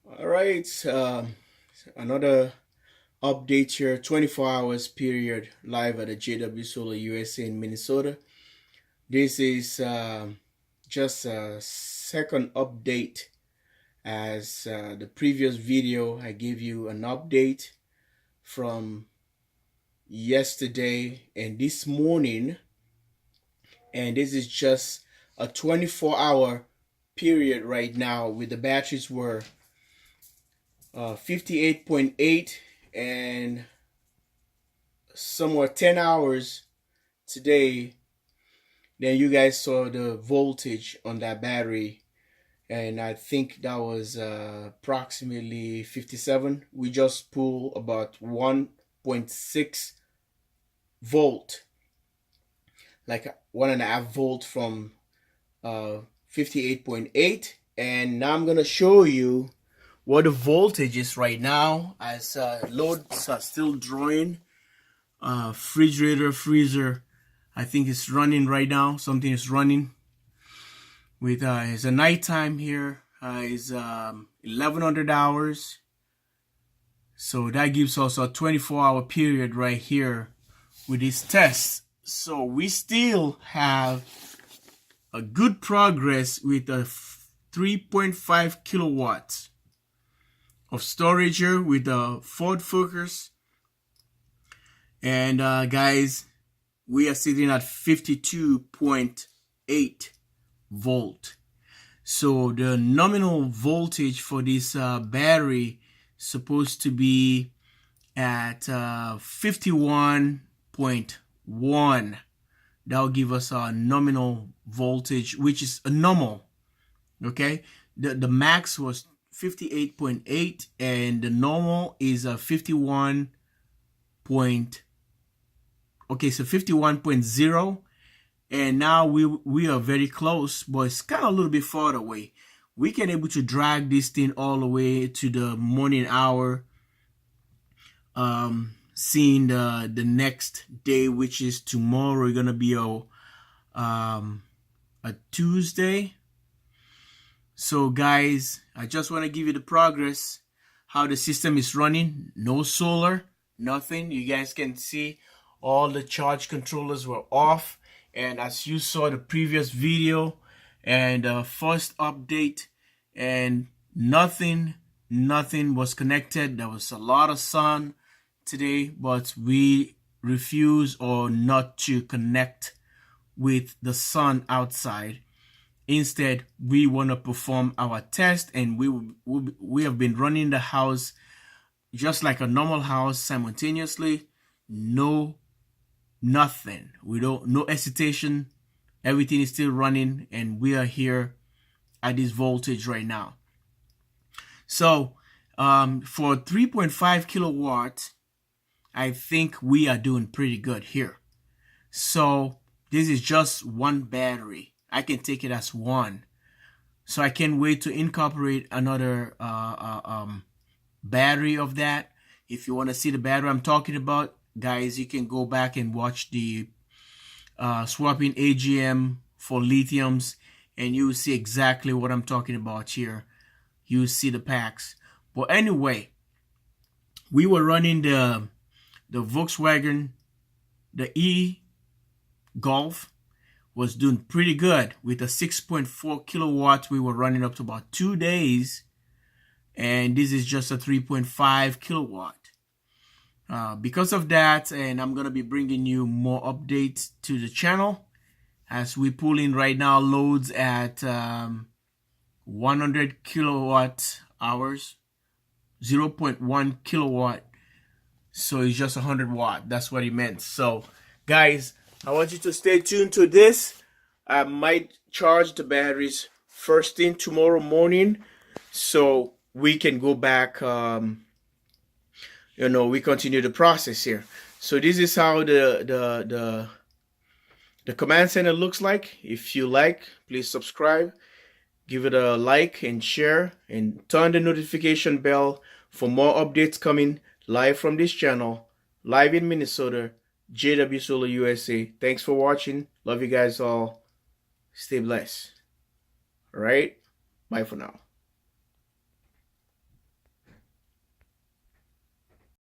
All right, another update here, 24 hours period live at the JW Solar USA in Minnesota. This is just a second update as the previous video I gave you an update from yesterday and this morning, and this is just a 24-hour period right now with the batteries were 58.8 and somewhere 10 hours today. Then you guys saw the voltage on that battery, and I think that was approximately 57. We just pulled about 1.6 volt, like 1.5 volt from 58.8. And now I'm gonna show you what the voltage is right now as loads are still drawing. Refrigerator, freezer, I think it's running right now. Something is running with it's a nighttime here. It's 1100 hours, so that gives us a 24-hour period right here with this test. So we still have a good progress with a 3.5 kilowatts of storage here with the Ford Focus. And guys, we are sitting at 52.8 volt. So the nominal voltage for this battery is supposed to be at 51.1. That'll give us a nominal voltage, which is a normal. Okay, the max was 58.8 and the normal is a 51. Okay, so 51.0, and now we are very close, but it's kind of a little bit far away. We can able to drag this thing all the way to the morning hour, seeing the next day, which is tomorrow. Gonna be a Tuesday. So guys, I just want to give you the progress, how the system is running. No solar, nothing. You guys can see all the charge controllers were off, and as you saw the previous video and first update, and nothing was connected. There was a lot of sun today, but we refuse or not to connect with the sun outside. Instead, we want to perform our test, and we have been running the house just like a normal house simultaneously. Nothing. No hesitation. Everything is still running, and we are here at this voltage right now. So for 3.5 kilowatts, I think we are doing pretty good here. So this is just one battery. I can take it as one. So I can't wait to incorporate another battery of that. If you want to see the battery I'm talking about, guys, you can go back and watch the swapping AGM for lithiums, and you will see exactly what I'm talking about here. You see the packs. But anyway, we were running the Volkswagen, the e-Golf was doing pretty good with a 6.4 kilowatts. We were running up to about 2 days, and this is just a 3.5 kilowatt. Because of that, and I'm going to be bringing you more updates to the channel as we pull in right now loads at 100 kilowatt hours, 0.1 kilowatt. So it's just 100 watt. That's what he meant. So guys, I want you to stay tuned to this. I might charge the batteries first thing tomorrow morning, so we can go back, we continue the process here. So this is how the command center looks like. If you like, please subscribe, give it a like and share, and turn the notification bell for more updates coming live from this channel, live in Minnesota, JW Solar USA. Thanks for watching. Love you guys all. Stay blessed. All right. Bye for now.